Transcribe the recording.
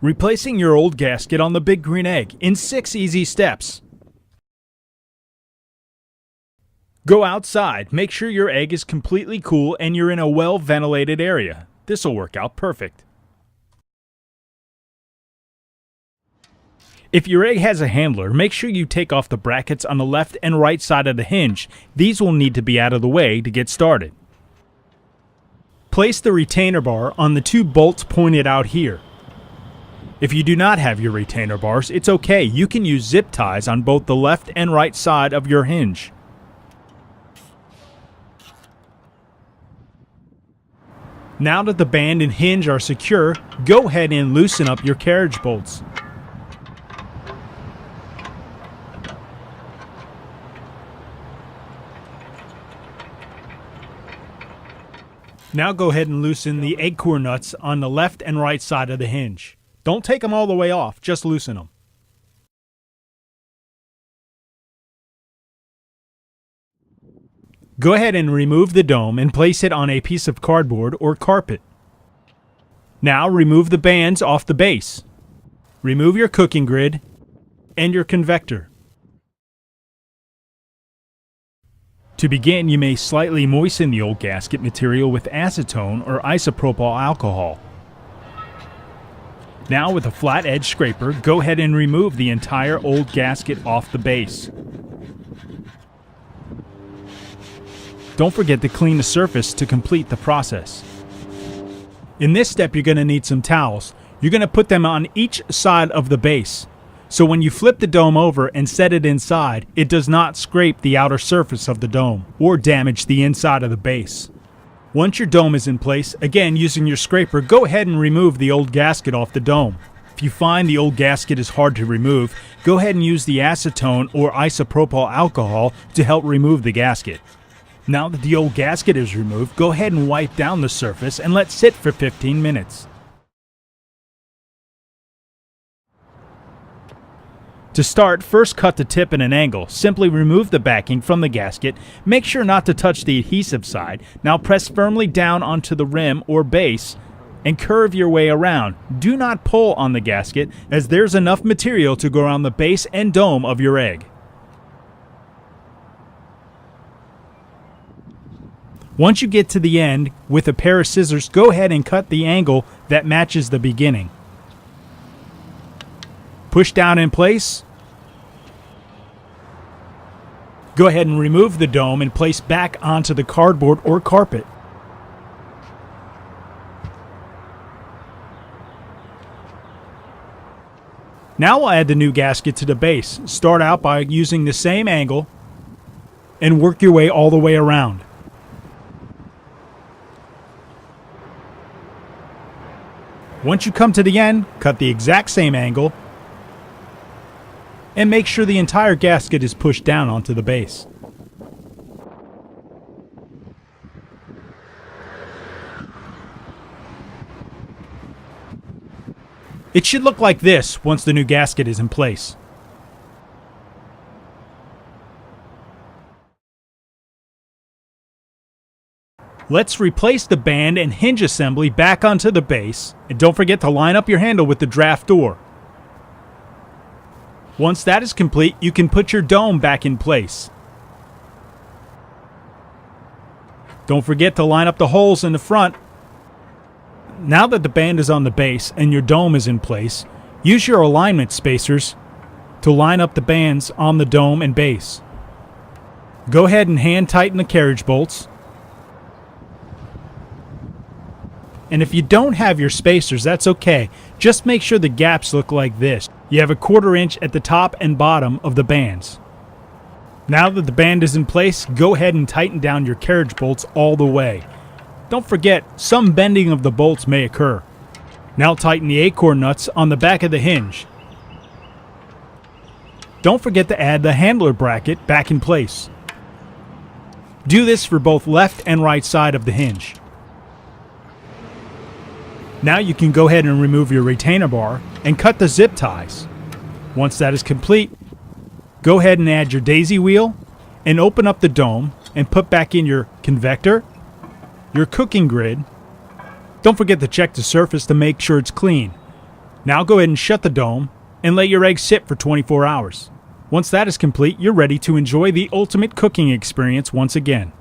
Replacing your old gasket on the Big Green Egg in 6 easy steps. Go outside, make sure your egg is completely cool and you're in a well-ventilated area. This will work out perfect. If your egg has a handler, make sure you take off the brackets on the left and right side of the hinge. These will need to be out of the way to get started. Place the retainer bar on the 2 bolts pointed out here. If you do not have your retainer bars, it's okay. You can use zip ties on both the left and right side of your hinge. Now that the band and hinge are secure, go ahead and loosen up your carriage bolts. Now go ahead and loosen the egg core nuts on the left and right side of the hinge. Don't take them all the way off, just loosen them. Go ahead and remove the dome and place it on a piece of cardboard or carpet. Now remove the bands off the base. Remove your cooking grid and your convector. To begin, you may slightly moisten the old gasket material with acetone or isopropyl alcohol. Now with a flat edge scraper, go ahead and remove the entire old gasket off the base. Don't forget to clean the surface to complete the process. In this step, you're going to need some towels. You're going to put them on each side of the base. So when you flip the dome over and set it inside, it does not scrape the outer surface of the dome or damage the inside of the base. Once your dome is in place, again using your scraper, go ahead and remove the old gasket off the dome. If you find the old gasket is hard to remove, go ahead and use the acetone or isopropyl alcohol to help remove the gasket. Now that the old gasket is removed, go ahead and wipe down the surface and let sit for 15 minutes. To start, first cut the tip at an angle. Simply remove the backing from the gasket. Make sure not to touch the adhesive side. Now press firmly down onto the rim or base and curve your way around. Do not pull on the gasket, as there's enough material to go around the base and dome of your egg. Once you get to the end, with a pair of scissors, go ahead and cut the angle that matches the beginning. Push down in place. Go ahead and remove the dome and place back onto the cardboard or carpet. Now we'll add the new gasket to the base. Start out by using the same angle and work your way all the way around. Once you come to the end, cut the exact same angle and make sure the entire gasket is pushed down onto the base. It should look like this once the new gasket is in place. Let's replace the band and hinge assembly back onto the base, and don't forget to line up your handle with the draft door. Once that is complete, you can put your dome back in place. Don't forget to line up the holes in the front. Now that the band is on the base and your dome is in place, use your alignment spacers to line up the bands on the dome and base. Go ahead and hand tighten the carriage bolts. And if you don't have your spacers, that's okay. Just make sure the gaps look like this. You have a 1/4 inch at the top and bottom of the bands. Now that the band is in place, go ahead and tighten down your carriage bolts all the way. Don't forget, some bending of the bolts may occur. Now tighten the acorn nuts on the back of the hinge. Don't forget to add the handler bracket back in place. Do this for both left and right side of the hinge. Now you can go ahead and remove your retainer bar and cut the zip ties. Once that is complete, go ahead and add your daisy wheel and open up the dome and put back in your convector, your cooking grid. Don't forget to check the surface to make sure it's clean. Now go ahead and shut the dome and let your eggs sit for 24 hours. Once that is complete, you're ready to enjoy the ultimate cooking experience once again.